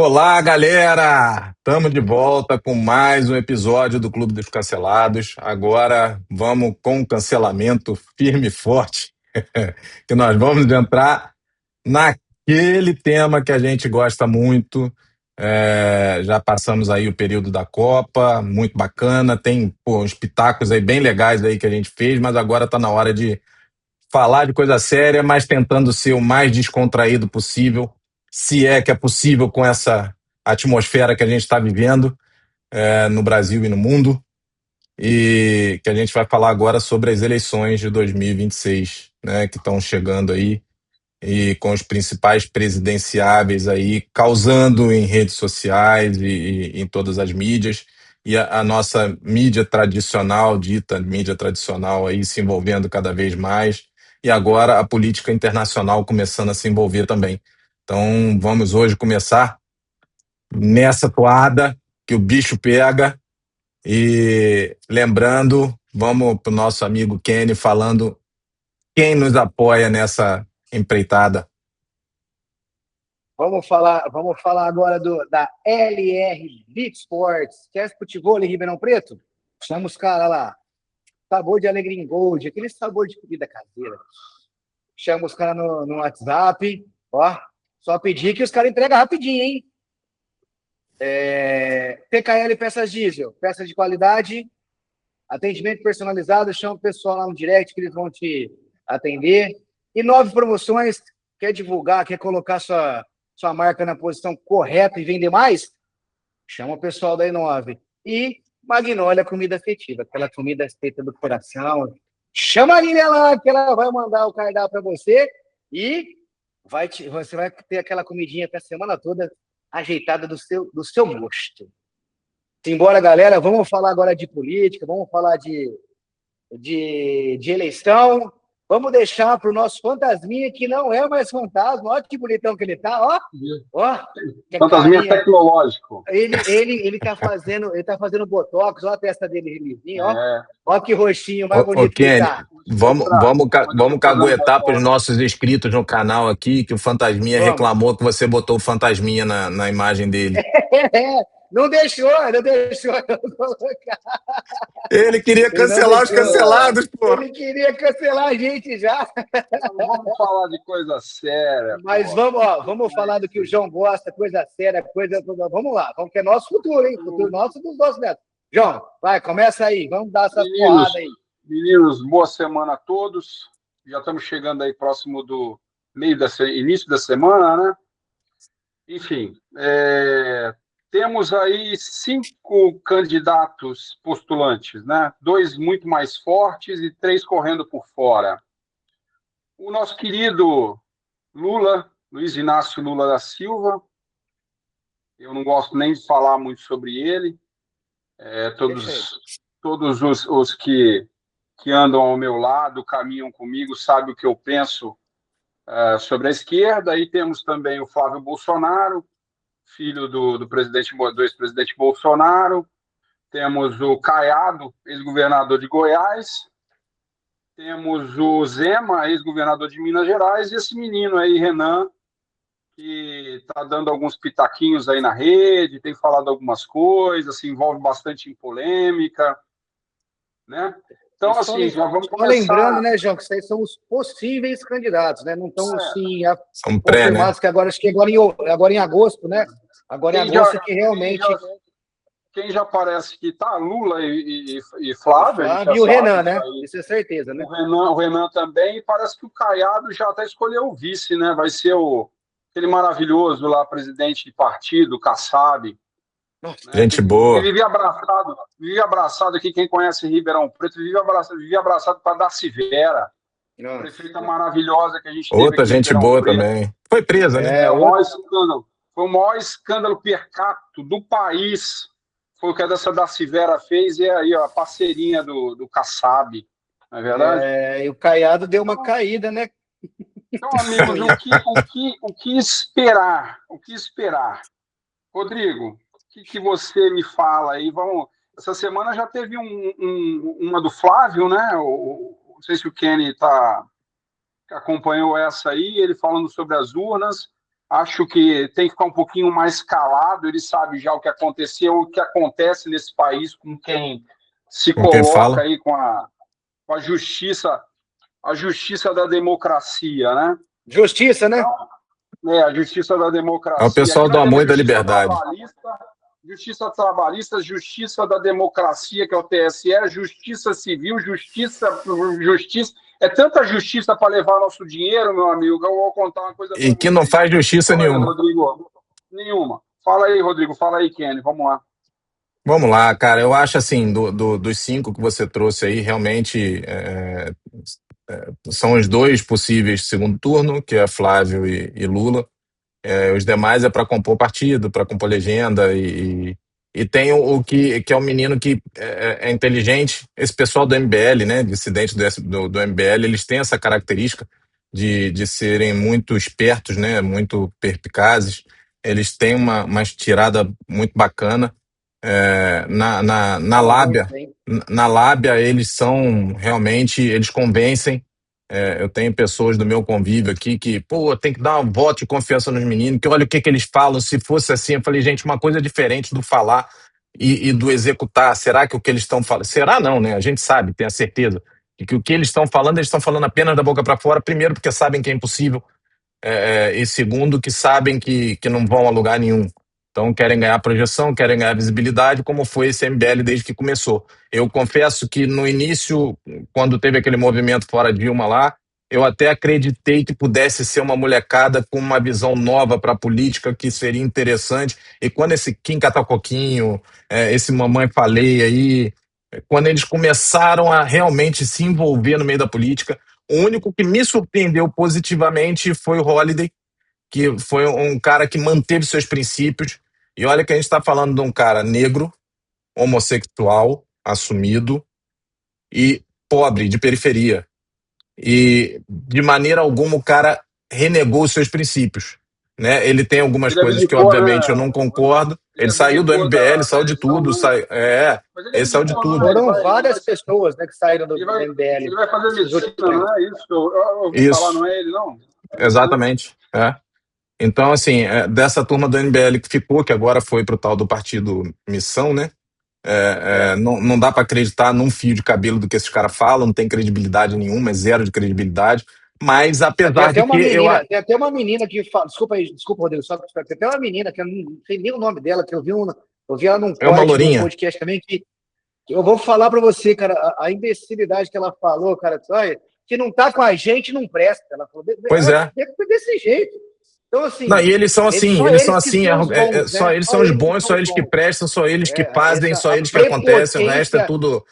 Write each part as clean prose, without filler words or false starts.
Olá, galera! Estamos de volta com mais um episódio do Clube dos Cancelados. Agora vamos com um cancelamento firme e forte, que nós vamos entrar naquele tema que a gente gosta muito. Já passamos aí o período da Copa, muito bacana. Tem, uns pitacos aí bem legais aí que a gente fez, mas agora está na hora de falar de coisa séria, mas tentando ser o mais descontraído possível, se é que é possível com essa atmosfera que a gente está vivendo no Brasil e no mundo, e que a gente vai falar agora sobre as eleições de 2026, né, que estão chegando aí, e com os principais presidenciáveis aí causando em redes sociais e em todas as mídias, e a nossa mídia tradicional, dita mídia tradicional aí se envolvendo cada vez mais, e agora a política internacional começando a se envolver também. Então vamos hoje começar nessa toada que o bicho pega, e lembrando, vamos para o nosso amigo Kenny falando quem nos apoia nessa empreitada. Vamos falar agora da LR Beat Sports. Quer futebol em Ribeirão Preto? Chama os caras lá. Sabor de Alegria Gold, aquele sabor de comida caseira. Chama os caras no WhatsApp. Ó, só pedir que os caras entregam rapidinho, hein? PKL Peças Diesel, peças de qualidade, atendimento personalizado. Chama o pessoal lá no direct que eles vão te atender. E 9 promoções. Quer divulgar, quer colocar sua marca na posição correta e vender mais? Chama o pessoal da I9. E Magnólia Comida Afetiva, aquela comida feita do coração. Chama a Lília lá, que ela vai mandar o cardápio para você e você vai ter aquela comidinha para a semana toda ajeitada do seu gosto. Embora, galera, vamos falar agora de política, vamos falar de eleição. Vamos deixar para o nosso fantasminha, que não é mais fantasma. Olha que bonitão que ele tá, ó. Ó, Fantasminha tecnológico. Ele tá fazendo botox, ó a testa dele lisinho, ó. Ó que roxinho mais bonito que Kenny, tá. vamos caguetar para os nossos inscritos no canal aqui, que o Fantasminha reclamou que você botou o Fantasminha na imagem dele. Não deixou colocar. Ele queria cancelar os cancelados, pô. Ele queria cancelar a gente já. Vamos falar de coisa séria. Mas vamos falar do que o João gosta, coisa séria, Vamos lá, vamos que é nosso futuro, hein? Futuro nosso dos nossos netos. João, vai, começa aí. Vamos dar essa porrada aí. Meninos, boa semana a todos. Já estamos chegando aí próximo do início da semana, né? Enfim, temos aí 5 candidatos postulantes, né? 2 muito mais fortes e 3 correndo por fora. O nosso querido Lula, Luiz Inácio Lula da Silva, eu não gosto nem de falar muito sobre ele. Todos os que andam ao meu lado, caminham comigo, sabem o que eu penso sobre a esquerda. Aí temos também o Flávio Bolsonaro, filho do ex-presidente Bolsonaro. Temos o Caiado, ex-governador de Goiás. Temos o Zema, ex-governador de Minas Gerais. E esse menino aí, Renan, que está dando alguns pitaquinhos aí na rede, tem falado algumas coisas, se envolve bastante em polêmica, né? Então, assim, já vamos começar... Lembrando, né, João, que isso aí são os possíveis candidatos, né? Não estão, assim, são pré, né? que agora em agosto, né? Agora em agosto que realmente... Quem já parece que tá Lula e Flávio. E o Renan, né? Isso é certeza, né? O Renan também, e parece que o Caiado já até escolheu o vice, né? Vai ser aquele maravilhoso lá, presidente de partido, Kassab. Gente boa. Vive abraçado aqui, quem conhece Ribeirão Preto, vive abraçado para Darcy Vera, prefeita maravilhosa que a gente teve. Outra aqui gente boa também. Foi presa, né? Foi o maior escândalo per capita do país. Foi o que essa Darcy Vera fez, e aí a parceirinha do Kassab, não é verdade? E o Caiado deu uma caída, né? Então, amigos, o que esperar? O que esperar? Rodrigo, o que você me fala aí? Essa semana já teve uma do Flávio, né? Não sei se o Kenny acompanhou essa aí, ele falando sobre as urnas. Acho que tem que ficar um pouquinho mais calado. Ele sabe já o que aconteceu, o que acontece nesse país com quem se Com quem coloca fala. aí com a justiça da democracia, né? Justiça, né? A justiça da É o democracia. pessoal Aqui do nós temos amor a e da liberdade. justiça trabalhista, justiça da democracia, que é o TSE, justiça civil, justiça. É tanta justiça para levar nosso dinheiro, meu amigo, que eu vou contar uma coisa para E que não vocês. faz justiça Fala aí, nenhuma. Rodrigo. Nenhuma. Fala aí, Rodrigo. Fala aí, Kenny. Vamos lá. Vamos lá, cara. Eu acho assim, dos cinco que você trouxe aí, realmente são os dois possíveis segundo turno, que é Flávio e Lula. Os demais é para compor partido, para compor legenda e tem o que é um menino que é inteligente. Esse pessoal do MBL, né, dissidente do MBL, eles têm essa característica de serem muito espertos, né, muito perspicazes. Eles têm uma tirada muito bacana. Na Falam muito lábia, bem. na lábia eles são realmente, eles convencem. Eu tenho pessoas do meu convívio aqui que, pô, tem que dar um voto de confiança nos meninos, que olha o que eles falam, se fosse assim, eu falei, gente, uma coisa diferente do falar e do executar. Será que o que eles estão falando, será não, né? A gente sabe, tem a certeza de que o que eles estão falando apenas da boca para fora, primeiro porque sabem que é impossível, e segundo, que sabem que não vão a lugar nenhum. Então, querem ganhar projeção, querem ganhar visibilidade, como foi esse MBL desde que começou. Eu confesso que no início, quando teve aquele movimento fora Dilma lá, eu até acreditei que pudesse ser uma molecada com uma visão nova para a política, que seria interessante. E quando esse Kim Catacoquinho, esse Mamãe Falei aí, quando eles começaram a realmente se envolver no meio da política, o único que me surpreendeu positivamente foi o Holliday, que foi um cara que manteve seus princípios. E olha que a gente está falando de um cara negro, homossexual, assumido e pobre, de periferia. E de maneira alguma o cara renegou os seus princípios. Né? Ele tem algumas Ele coisas que, abdicou, obviamente, eu né? não concordo. Ele Ele saiu do abdicou MBL, da saiu de eleição, tudo, né? Mas ele ele saiu de abdicou, não, tudo. Foram ele vai várias pessoas, né, que saíram Ele do vai, MBL ele vai fazer nesses medicina, últimos tempos. não é isso? Eu ouvi falar, Isso, não é ele, não? É isso, né? exatamente. Então, assim, dessa turma do MBL que ficou, que agora foi pro tal do partido Missão, né? É. Não dá para acreditar num fio de cabelo do que esses caras falam, não tem credibilidade nenhuma, é zero de credibilidade. Mas apesar de que Tem até uma menina que fala, desculpa aí, desculpa, Rodrigo, só tem até uma menina que eu não sei nem o nome dela, que eu vi ela num é uma corte de um lourinha. podcast também, que eu vou falar para você, cara, a imbecilidade que ela falou, cara, olha, que não tá com a gente não presta. Ela falou, Pois é. desse jeito. Então, Não, assim, e só eles são eles que assim, são os bons, só né? eles Só são os eles que bons, são só os eles que bons. prestam, só eles que fazem, Essa, só eles que acontecem, o a resto é tudo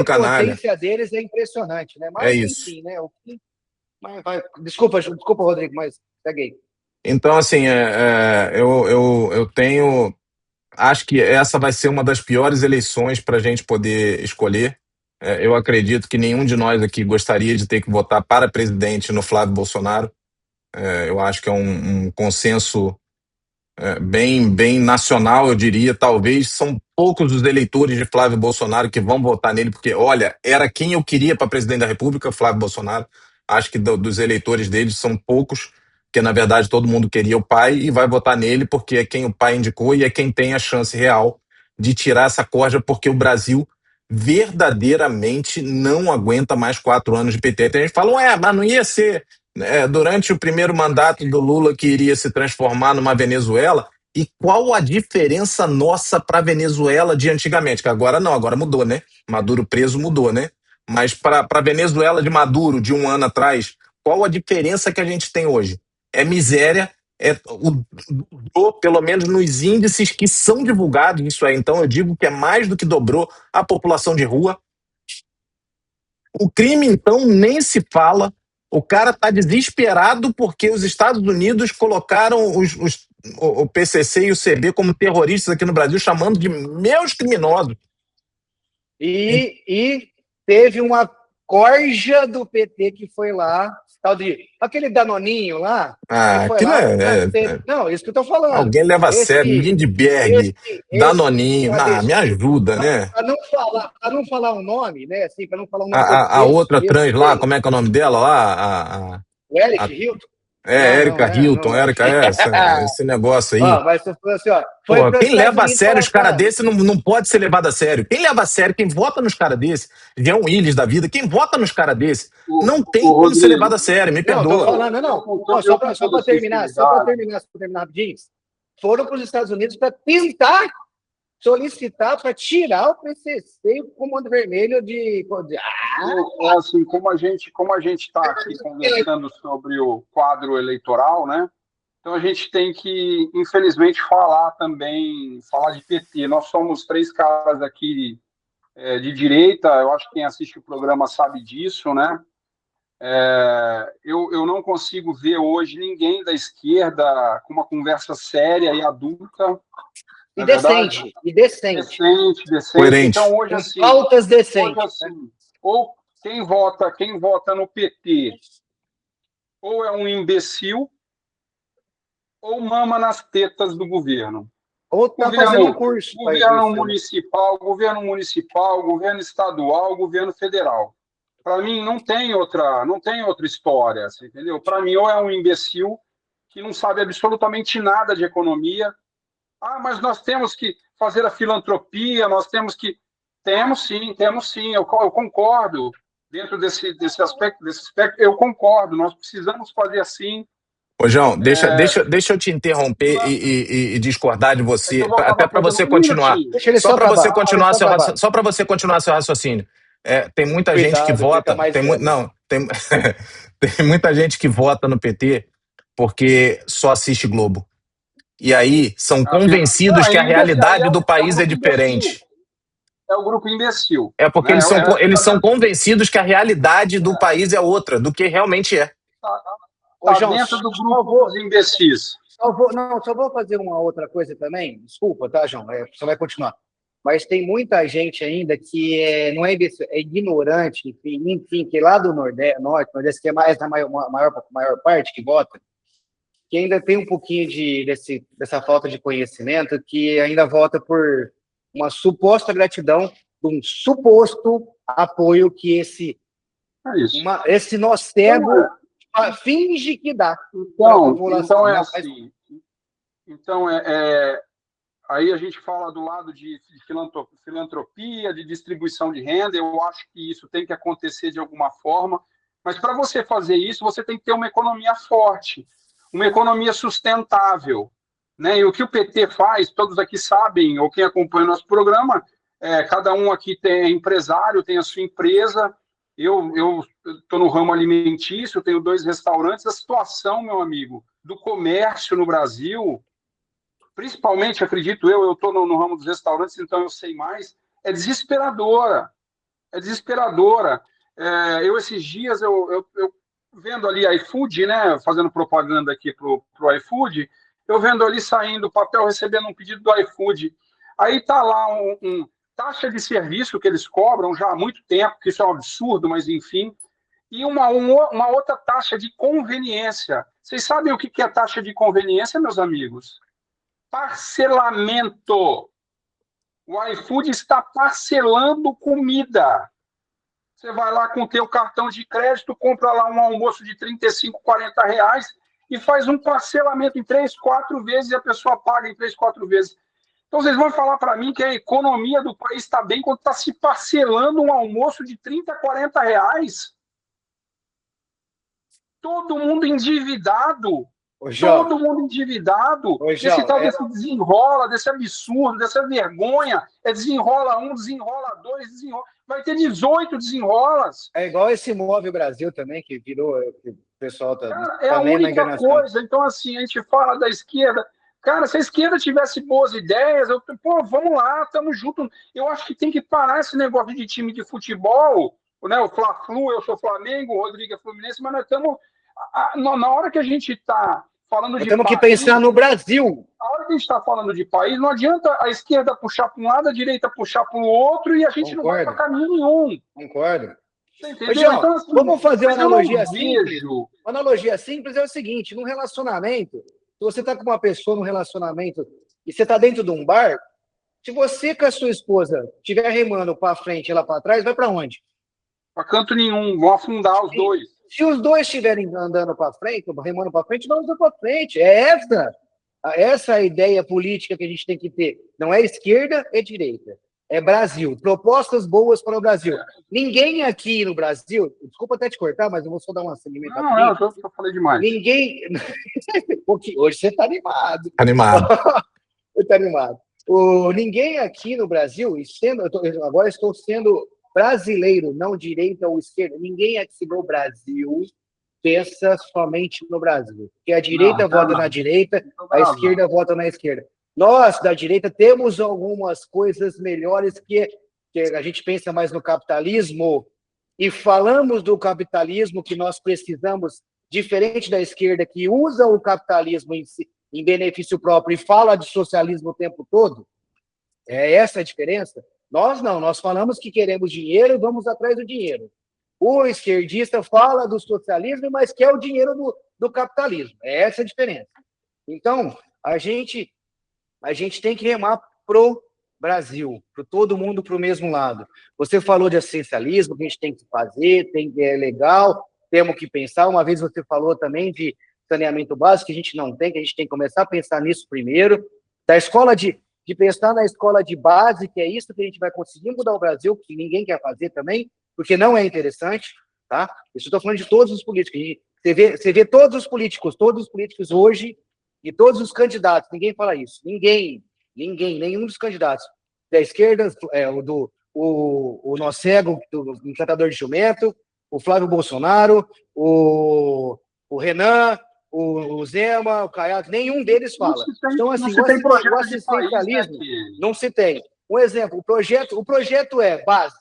canalha. prepotência deles é impressionante, né? É Mas, isso. enfim, né? Desculpa, Rodrigo, mas segue aí. Então, assim, eu tenho. Acho que essa vai ser uma das piores eleições para a gente poder escolher. Eu acredito que nenhum de nós aqui gostaria de ter que votar para presidente no Flávio Bolsonaro. Eu acho que é um consenso bem nacional, eu diria. Talvez são poucos os eleitores de Flávio Bolsonaro que vão votar nele, porque, olha, era quem eu queria para presidente da República, Flávio Bolsonaro. Acho que dos eleitores dele são poucos, porque na verdade todo mundo queria o pai e vai votar nele porque é quem o pai indicou e é quem tem a chance real de tirar essa corja, porque o Brasil verdadeiramente não aguenta mais 4 anos de PT. Tem gente que fala, mas não ia ser durante o primeiro mandato do Lula que iria se transformar numa Venezuela. E qual a diferença nossa para a Venezuela de antigamente? Que agora não, agora mudou, né? Maduro preso mudou, né? Mas para a Venezuela de Maduro, de um ano atrás, qual a diferença que a gente tem hoje? É miséria, dobrou, pelo menos nos índices que são divulgados, isso aí. Então eu digo que é mais do que dobrou a população de rua. O crime, então, nem se fala. O cara está desesperado porque os Estados Unidos colocaram o PCC e o CB como terroristas aqui no Brasil, chamando de meus criminosos. E teve uma corja do PT que foi lá, tal de aquele Danoninho lá, que foi Aquilo lá. Não, isso que eu tô falando. Alguém leva a sério, Lindbergh, Danoninho. Me ajuda, né? Para não falar o nome, né? Assim, para não falar um nome que eu A conheço, outra trans lá, como é que é o nome dela lá? o Eric Hilton. Não, não Erika é, Hilton, não é. Erika, esse negócio aí. Ó, mas você falou assim, ó, foi Pô, para os quem Estados leva a Unidos sério falar os com caras ela. desses não pode ser levado a sério. Quem leva a sério, quem vota nos caras desses, Jean Willis da vida, quem vota nos caras desses, não tem O como ser levado a Rodrigo, sério, me Não, tô perdoa. falando, não. Ó, eu só com para toda terminar, sinceridade, rapidinho. Foram para os Estados Unidos para tentar solicitar para tirar o PCC e o Comando Vermelho é assim, como a gente está aqui conversando sobre o quadro eleitoral, né? Então a gente tem que, infelizmente, falar de PT. Nós somos três caras aqui de direita, eu acho que quem assiste o programa sabe disso, né? Eu não consigo ver hoje ninguém da esquerda com uma conversa séria e adulta, e na verdade, decente. decente. Coerente. Então hoje Com assim, pautas decentes. Né? ou quem vota no PT, ou é um imbecil, ou mama nas tetas do governo. Ou tá fazendo um curso para Governo isso. municipal, governo estadual, governo federal. Para mim não tem outra história, assim, entendeu? Para mim ou é um imbecil que não sabe absolutamente nada de economia. Mas nós temos que fazer a filantropia, temos sim, eu concordo. Dentro desse aspecto, eu concordo, nós precisamos fazer assim. Ô, João, deixa eu te interromper e discordar de É que você, eu vou até para fazer você um continuar. minutinho. Deixa ele Só só para você acabar. continuar seu raciocínio. Só para você continuar seu raciocínio. Tem muita gente que Cuidado, que ele tá vota. mais velho. Não, tem, tem muita gente que vota no PT porque só assiste Globo. E aí são convencidos que a Aí realidade é do o país é grupo imbecil. diferente. É o grupo imbecil. É porque Né? eles são convencidos que a realidade do país é outra do que realmente é. Ô, João, dentro do grupo dos imbecis. Só vou fazer uma outra coisa também. Desculpa, tá, João? Você vai continuar. Mas tem muita gente ainda que não é imbecil, é ignorante, enfim, que lá do Nordeste, que é mais a maior parte que vota, que ainda tem um pouquinho dessa falta de conhecimento, que ainda vota por uma suposta gratidão, um suposto apoio que esse nosso cego finge que dá para a população. Então é né? assim. Então aí a gente fala do lado de filantropia, de distribuição de renda. Eu acho que isso tem que acontecer de alguma forma. Mas para você fazer isso, você tem que ter uma economia forte, uma economia sustentável. Né? E o que o PT faz, todos aqui sabem, ou quem acompanha o nosso programa, cada um aqui é empresário, tem a sua empresa. Eu estou no ramo alimentício, tenho 2 restaurantes. A situação, meu amigo, do comércio no Brasil, principalmente, acredito eu estou no ramo dos restaurantes, então eu sei mais, é desesperadora. É desesperadora. Esses dias, eu vendo ali iFood, né, fazendo propaganda aqui pro iFood, eu vendo ali saindo o papel, recebendo um pedido do iFood. Aí tá lá taxa de serviço que eles cobram já há muito tempo, que isso é um absurdo, mas enfim, e uma outra taxa de conveniência. Vocês sabem o que é taxa de conveniência, meus amigos? Parcelamento. O iFood está parcelando comida. Você vai lá com o teu cartão de crédito, compra lá um almoço de 35, 40 reais e faz um parcelamento em 3, 4 vezes e a pessoa paga em 3, 4 vezes. Então, vocês vão falar para mim que a economia do país está bem quando está se parcelando um almoço de 30, 40 reais? Todo mundo endividado. Todo mundo endividado. Esse tal desse desenrola, desse absurdo, dessa vergonha. Desenrola um, desenrola dois, desenrola. Vai ter 18 desenrolas. É igual esse Move Brasil também, que virou. Que o pessoal tá. Cara, é a única coisa. Então, assim, a gente fala da esquerda. Cara, se a esquerda tivesse boas ideias, vamos lá, estamos juntos. Eu acho que tem que parar esse negócio de time de futebol. Né? O Fla-Flu, eu sou Flamengo, o Rodrigo é Fluminense, mas nós estamos. Na hora que a gente está falando de temos que pensar no Brasil. Na hora que a gente está falando de país, não adianta a esquerda puxar para um lado, a direita puxar para o outro e a gente não vai para caminho nenhum. Concordo. Entendeu? João, então, assim, vamos fazer uma analogia simples. Uma analogia simples é o seguinte: num relacionamento, se você está com uma pessoa num relacionamento e você está dentro de um bar, se você com a sua esposa estiver remando para frente e ela para trás, vai para onde? Para canto nenhum, vão afundar os dois. Se os dois estiverem andando para frente, remando para frente, nós vamos para frente. Essa é a ideia política que a gente tem que ter. Não é esquerda, é direita. É Brasil. Propostas boas para o Brasil. Ninguém aqui no Brasil, desculpa até te cortar, mas eu vou só dar uma segmento Não, eu falei demais. Ninguém. Hoje você está animado. Animado. Está animado. Ninguém aqui no Brasil, agora estou sendo brasileiro, não direita ou esquerda. Ninguém aqui no Brasil pensa somente no Brasil. Porque a direita vota na direita, a esquerda vota na esquerda. Nós, da direita, temos algumas coisas melhores que a gente pensa mais no capitalismo e falamos do capitalismo que nós precisamos, diferente da esquerda, que usa o capitalismo em benefício próprio e fala de socialismo o tempo todo. É essa a diferença? Nós não, nós falamos que queremos dinheiro e vamos atrás do dinheiro. O esquerdista fala do socialismo, mas quer o dinheiro do capitalismo. É essa a diferença. Então, a gente tem que remar pro Brasil, para todo mundo para o mesmo lado. Você falou de assistencialismo, que a gente tem que fazer, é legal, temos que pensar. Uma vez você falou também de saneamento básico, que a gente não tem, que a gente tem que começar a pensar nisso primeiro. Da escola de pensar na escola de base, que é isso que a gente vai conseguir mudar o Brasil, que ninguém quer fazer também, porque não é interessante, tá? Isso eu estou falando de todos os políticos. Você vê todos os políticos hoje e todos os candidatos, ninguém fala isso. Ninguém, nenhum dos candidatos. Da esquerda, o Nocego, do encantador de jumento, o Flávio Bolsonaro, o Renan, o Zema, o Caiado, nenhum deles fala. Então, assim, o assistencialismo não se tem. Um exemplo, o projeto é base.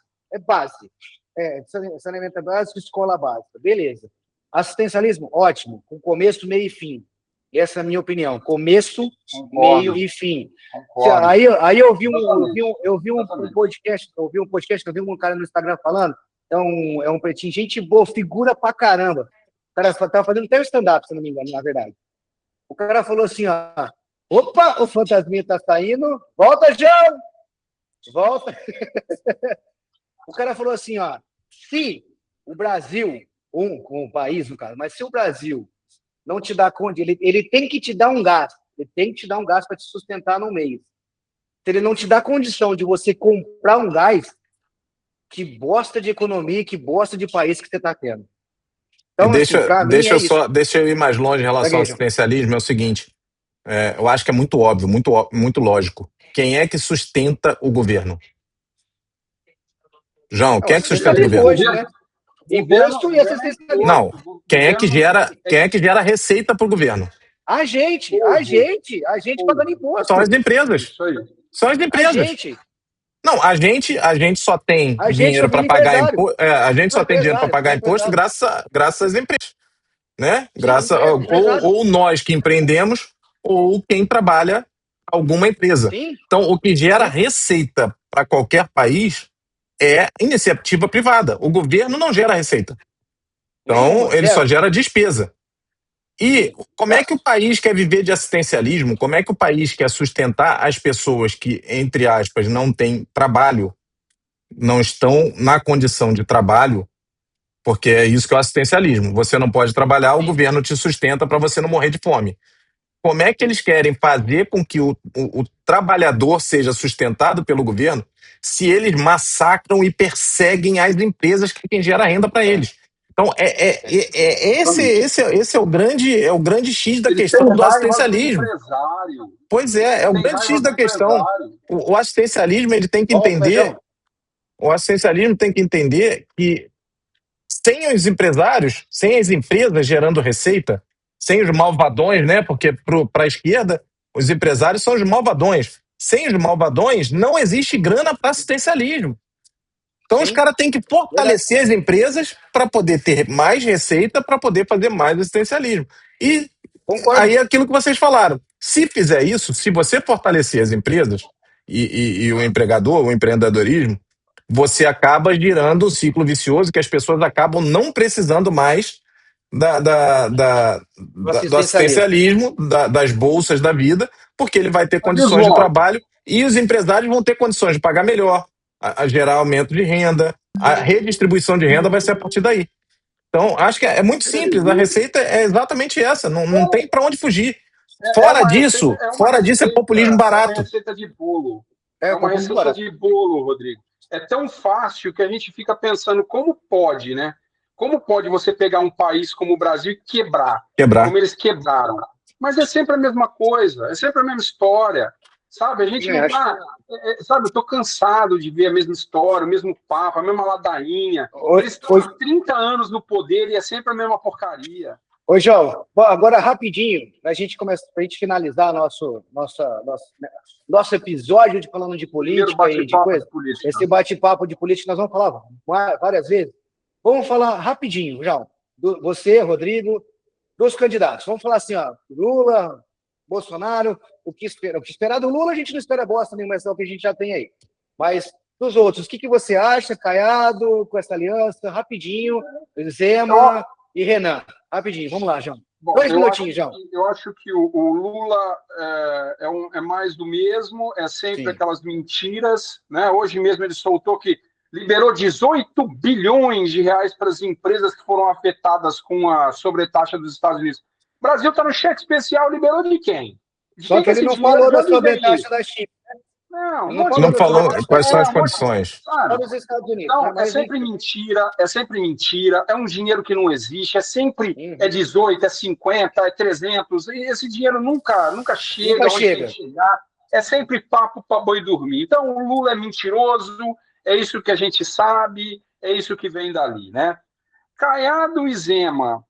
Saneamento básico, escola básica. Beleza. Assistencialismo, ótimo. Com começo, meio e fim. Essa é a minha opinião. Começo, meio e fim. Aí eu vi um podcast, eu vi um cara no Instagram falando, é um pretinho, gente boa, figura pra caramba. O cara tava fazendo até o stand-up, se não me engano, na verdade. O cara falou assim, ó, opa, o fantasminha tá saindo, volta, João! Volta! O cara falou assim, ó, se o Brasil, um país, no caso, mas se o Brasil não te dá conta, ele tem que te dar um gasto, para te sustentar no mês. Se ele não te dá condição de você comprar um gás, que bosta de economia, que bosta de país que você está tendo. Então, deixa eu ir mais longe em relação ao assistencialismo, é o seguinte, eu acho que é muito óbvio, muito lógico. Quem é que sustenta o governo? João, quem é que sustenta o governo? Hoje, né? Imposto e assistencialismo. Não, quem é que gera receita para o governo? A gente pagando imposto. São as empresas. São as empresas. Não, a gente só tem dinheiro para pagar imposto. A gente só tem dinheiro para pagar imposto graças às empresas, né? Ou nós que empreendemos ou quem trabalha alguma empresa. Sim. Então, o que gera receita para qualquer país é iniciativa privada. O governo não gera receita. Então, ele só gera despesa. E como é que o país quer viver de assistencialismo? Como é que o país quer sustentar as pessoas que, entre aspas, não têm trabalho, não estão na condição de trabalho? Porque é isso que é o assistencialismo. Você não pode trabalhar, o governo te sustenta para você não morrer de fome. Como é que eles querem fazer com que o trabalhador seja sustentado pelo governo se eles massacram e perseguem as empresas que quem gera renda para eles? Então, esse é o grande X da questão do assistencialismo. Pois é o grande X da questão. O assistencialismo, ele tem que entender, que sem os empresários, sem as empresas gerando receita, sem os malvadões, né? Porque para a esquerda, os empresários são os malvadões. Sem os malvadões, não existe grana para assistencialismo. Então, os caras têm que fortalecer as empresas para poder ter mais receita, para poder fazer mais assistencialismo. E aí é aquilo que vocês falaram. Se fizer isso, se você fortalecer as empresas e o empregador, o empreendedorismo, você acaba girando um ciclo vicioso que as pessoas acabam não precisando mais do assistencialismo, das bolsas da vida, porque ele vai ter condições de trabalho e os empresários vão ter condições de pagar melhor, a gerar aumento de renda, a redistribuição de renda vai ser a partir daí. Então, acho que é muito simples. A receita é exatamente essa. Não tem para onde fugir. Fora disso, é uma fora disso é populismo receita, é uma barato. receita de bolo. É É uma populismo receita barato. de bolo, Rodrigo. É tão fácil que a gente fica pensando como pode, né? Como pode você pegar um país como o Brasil e quebrar, Quebrar. como eles quebraram? Mas é sempre a mesma coisa, é sempre a mesma história, sabe? A gente não Acho tá, sabe? Eu tô cansado de ver a mesma história, o mesmo papo, a mesma ladainha. Eles estão há 30 anos no poder e é sempre a mesma porcaria. Ô, João, agora rapidinho, para a gente finalizar nosso episódio de falando de política e de coisa, esse bate-papo de política nós vamos falar várias vezes. Vamos falar rapidinho, João. Você, Rodrigo, dos candidatos. Vamos falar assim, ó, Lula, Bolsonaro, o que esperar do Lula a gente não espera bosta nenhuma, mas é o que a gente já tem aí. Mas dos outros, o que você acha, Caiado, com essa aliança? Rapidinho, Zema e Renan. Rapidinho, vamos lá, João. Bom, 2 minutinhos, João. Eu acho que o Lula é mais do mesmo, é sempre aquelas mentiras, né? Hoje mesmo ele soltou que liberou 18 bilhões de reais para as empresas que foram afetadas com a sobretaxa dos Estados Unidos. O Brasil está no cheque especial, liberou de quem? Só que ele não falou da sobretaxa da China. Não falou quais são as condições. Então, é sempre mentira, é um dinheiro que não existe, é sempre 18, é 50, é 300, e esse dinheiro nunca chega onde tem que chegar, é sempre papo para boi dormir. Então, o Lula é mentiroso, é isso que a gente sabe, é isso que vem dali, né? Caiado e Zema,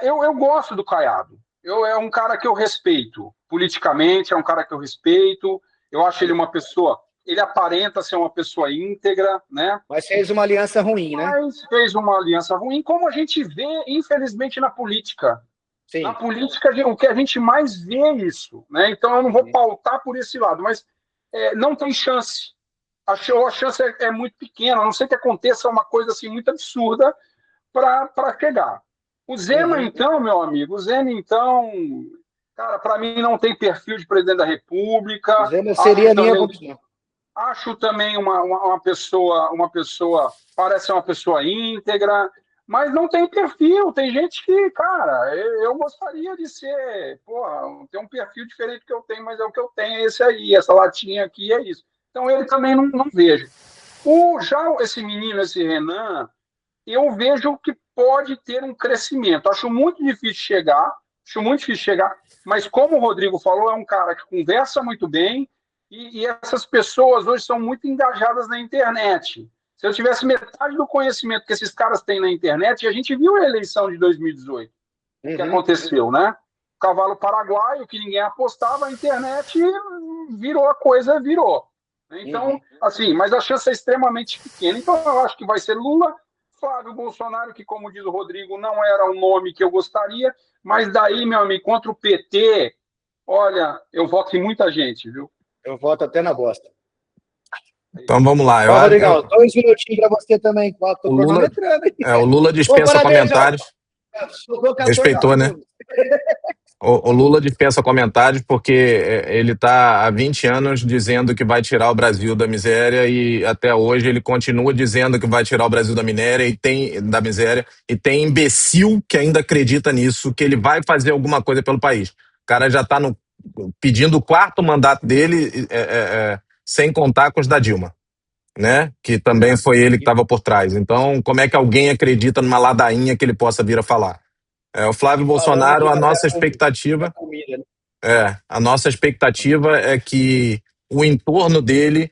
eu gosto do Caiado, é um cara que eu respeito, politicamente é um cara que eu respeito. Eu acho ele uma pessoa, ele aparenta ser uma pessoa íntegra, né? Mas fez uma aliança ruim, né? Mas fez uma aliança ruim, como a gente vê, infelizmente, na política. Sim. Na política, o que a gente mais vê é isso, né? Então eu não vou pautar por esse lado, mas não tem chance. A chance é muito pequena, a não ser que aconteça uma coisa assim muito absurda para chegar. O Zema, então, meu amigo, cara, para mim não tem perfil de presidente da República. Seria a minha opinião. Acho também uma pessoa, parece uma pessoa íntegra, mas não tem perfil. Tem gente que, cara, eu gostaria de ser, tem um perfil diferente do que eu tenho, mas é o que eu tenho, é esse aí, essa latinha aqui, é isso. Então ele também não vejo. Já esse menino, esse Renan, eu vejo que pode ter um crescimento. Acho muito difícil chegar, mas como o Rodrigo falou, é um cara que conversa muito bem e essas pessoas hoje são muito engajadas na internet. Se eu tivesse metade do conhecimento que esses caras têm na internet, a gente viu a eleição de 2018, que aconteceu, né? O cavalo paraguaio, que ninguém apostava, a internet virou a coisa, virou. Então, assim, mas a chance é extremamente pequena. Então, eu acho que vai ser Lula, Flávio Bolsonaro, que, como diz o Rodrigo, não era um nome que eu gostaria, mas daí, meu amigo, contra o PT, olha, eu voto em muita gente, viu? Eu voto até na bosta. Então vamos lá. Rodrigão, 2 minutinhos para você também. Tô cronometrando aqui. O Lula dispensa comentários. Respeitou, né? O Lula dispensa comentários porque ele está há 20 anos dizendo que vai tirar o Brasil da miséria e até hoje ele continua dizendo que vai tirar o Brasil da miséria e tem imbecil que ainda acredita nisso, que ele vai fazer alguma coisa pelo país. O cara já está pedindo o 4º mandato dele, sem contar com os da Dilma, né? Que também foi ele que estava por trás. Então, como é que alguém acredita numa ladainha que ele possa vir a falar? O Flávio Bolsonaro, a nossa expectativa é que o entorno dele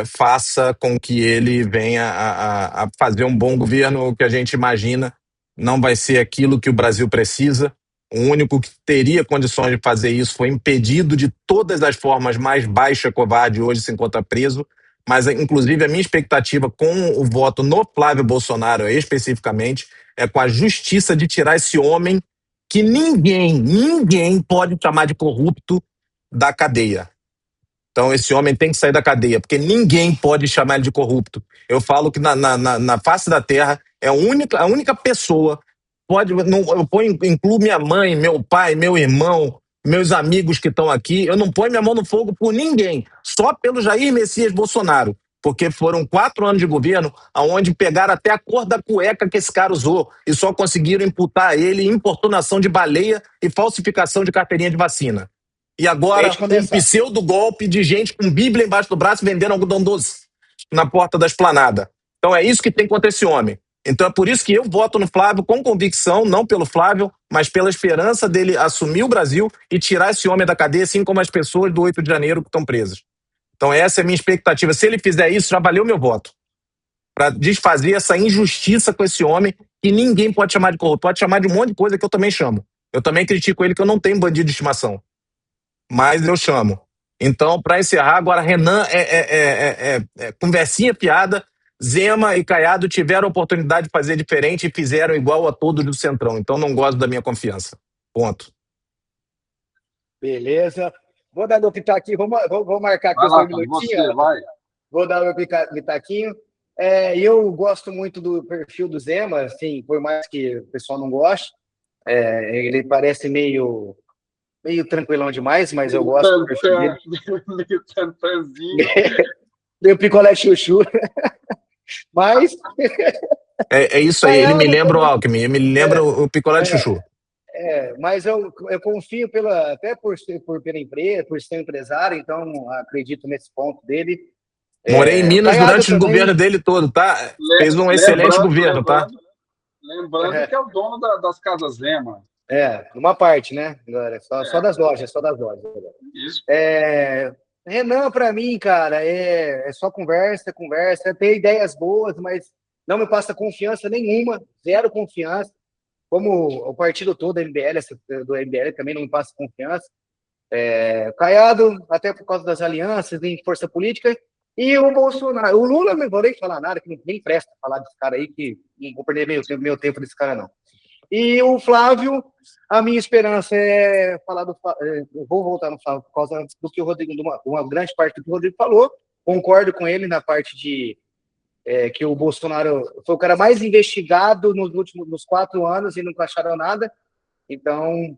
faça com que ele venha a fazer um bom governo. O que a gente imagina não vai ser aquilo que o Brasil precisa. O único que teria condições de fazer isso foi impedido de todas as formas mais baixa, covarde, hoje se encontra preso. Mas, inclusive, a minha expectativa com o voto no Flávio Bolsonaro, especificamente, é com a justiça de tirar esse homem que ninguém pode chamar de corrupto da cadeia. Então esse homem tem que sair da cadeia, porque ninguém pode chamar ele de corrupto. Eu falo que na face da terra é a única pessoa, incluo minha mãe, meu pai, meu irmão, meus amigos que estão aqui, eu não ponho minha mão no fogo por ninguém, só pelo Jair Messias Bolsonaro. porque foram 4 anos de governo onde pegaram até a cor da cueca que esse cara usou e só conseguiram imputar a ele importunação de baleia e falsificação de carteirinha de vacina. E agora Leite um condensado. pseudo-golpe de gente com Bíblia embaixo do braço vendendo algodão doce na porta da esplanada. Então é isso que tem contra esse homem. Então é por isso que eu voto no Flávio com convicção, não pelo Flávio, mas pela esperança dele assumir o Brasil e tirar esse homem da cadeia, assim como as pessoas do 8 de janeiro que estão presas. Então essa é a minha expectativa. Se ele fizer isso, já valeu meu voto. Para desfazer essa injustiça com esse homem que ninguém pode chamar de corrupto. Pode chamar de um monte de coisa que eu também chamo. Eu também critico ele que eu não tenho bandido de estimação. Mas eu chamo. Então, para encerrar, agora Renan conversinha piada. Zema e Caiado tiveram a oportunidade de fazer diferente e fizeram igual a todos do Centrão. Então não gosto da minha confiança. Ponto. Beleza. Vou dar meu pitaquinho, vou marcar aqui Vai os lá, 2 você, minutinhos. vai. Vou dar meu pitaquinho. Eu gosto muito do perfil do Zema, assim, por mais que o pessoal não goste. Ele parece meio tranquilão demais, mas eu gosto do perfil dele. Meio tantanzinho. Meio picolé chuchu. Mas... É isso aí, ele me lembra o Alckmin, ele me lembra o picolé de chuchu. Mas eu confio até pela empresa, por ser um empresário, então acredito nesse ponto dele. Morei em Minas Caiado durante o também. governo dele todo, tá? Fez um excelente governo, tá? Lembrando que é o dono das casas Zema. Uma parte, né? Agora, só das lojas, Isso. Renan, para mim, cara, é só conversa, tem ideias boas, mas não me passa confiança nenhuma, zero confiança. Como o partido todo do MBL também não me passa confiança. Caiado, até por causa das alianças em força política, e o Bolsonaro. O Lula, não vou nem falar nada, que nem presta falar desse cara aí, que não vou perder meu tempo desse cara, não. E o Flávio, a minha esperança é falar eu vou voltar no Flávio por causa do que o Rodrigo, uma grande parte do que o Rodrigo falou, concordo com ele na parte de que o Bolsonaro foi o cara mais investigado nos 4 anos e nunca acharam nada. Então,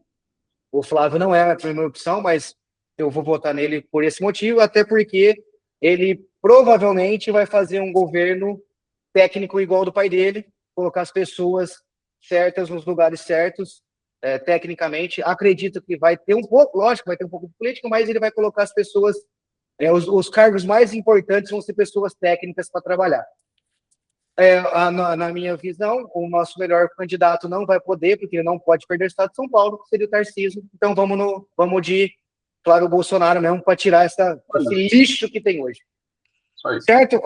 o Flávio não é a primeira opção, mas eu vou votar nele por esse motivo, até porque ele provavelmente vai fazer um governo técnico igual ao do pai dele, colocar as pessoas certas nos lugares certos, tecnicamente. Acredito que vai ter um pouco, lógico, vai ter um pouco de política, mas ele vai colocar as pessoas, os cargos mais importantes vão ser pessoas técnicas para trabalhar. Na minha visão, o nosso melhor candidato não vai poder, porque ele não pode perder o estado de São Paulo, que seria o Tarcísio. Então vamos de Flávio Bolsonaro mesmo para tirar esse lixo que tem hoje. Certo?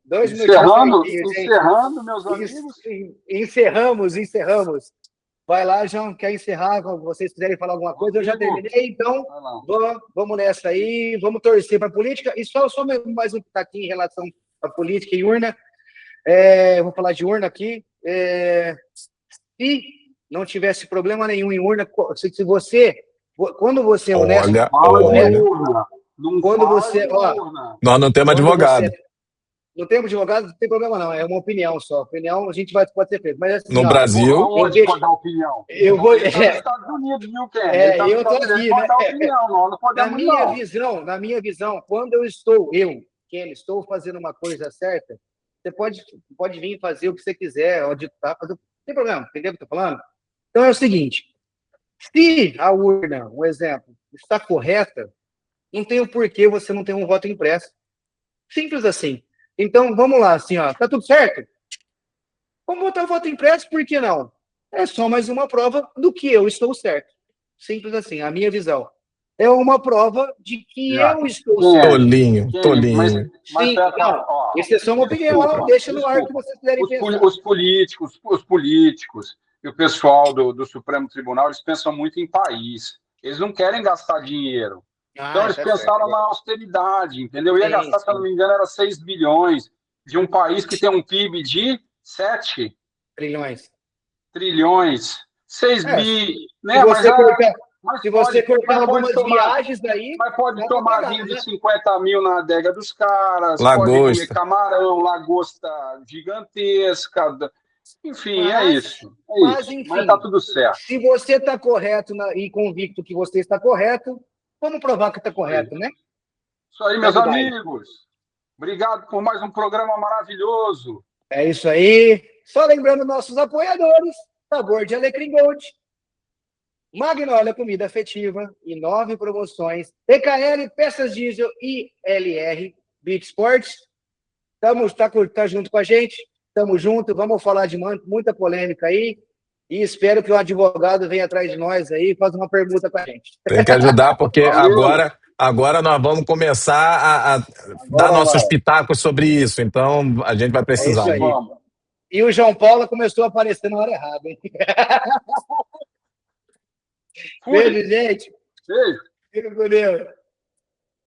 2 minutinhos. Encerrando, meus amigos. Encerramos. Vai lá, João, quer encerrar? Se vocês quiserem falar alguma coisa, eu já terminei. Então, vamos nessa aí, vamos torcer para a política. E só mais um taquinho em relação à política e urna. Vou falar de urna aqui. Se não tivesse problema nenhum em urna, se você, quando você é honesto, quando você, nós não temos advogado. Não temos advogado, não tem problema não, é uma opinião só. Opinião a gente pode ser feito. Mas assim, no Brasil, onde pode dar opinião? Eu vou. Nos Estados Unidos, viu, Ken? Eu tô aqui, né? Não podemos, na minha visão, quando Ken, estou fazendo uma coisa certa, você pode vir fazer o que você quiser, auditar, fazer, não tem problema, entendeu o que eu tô falando? Então é o seguinte, se a urna, um exemplo, está correta, não tem o porquê você não ter um voto impresso. Simples assim. Então, vamos lá, assim, ó, tá tudo certo? Vamos botar o voto impresso, por que não? É só mais uma prova do que eu estou certo. Simples assim, a minha visão. É uma prova de que eu estou certo. Tolinho. Sim, isso é só uma opinião, deixa no ar o que vocês quiserem pensar. Os políticos e o pessoal do Supremo Tribunal, eles pensam muito em país. Eles não querem gastar dinheiro. Então, eles pensaram na austeridade, entendeu? Ia gastar, se eu não me engano, era 6 bilhões de um país que tem um PIB de 7 trilhões. 6 bi, né? Se você cortar algumas viagens daí... Mas pode tomar vinho de 50 mil na adega dos caras, lagosta. Pode comer camarão, lagosta gigantesca... Enfim, é isso. Mas tá tudo certo. Se você está correto e convicto que você está correto, vamos provar que está correto, né? Isso aí, meus amigos. Obrigado por mais um programa maravilhoso. É isso aí. Só lembrando nossos apoiadores, Sabor de Alecrim Gold, Magnolia Comida Afetiva e 9 promoções, TKL, Peças Diesel e LR Beat Sports. Tá junto com a gente, estamos juntos, vamos falar de muita polêmica aí e espero que o advogado venha atrás de nós aí e faça uma pergunta com a gente. Tem que ajudar, porque Valeu. agora nós vamos começar a dar Agora nossos vai. pitacos sobre isso. Então, a gente vai É precisar. isso aí. Vamos. E o João Paulo começou a aparecer na hora errada, hein? Fui. Beijo, gente. Beijo. Fica com Deus.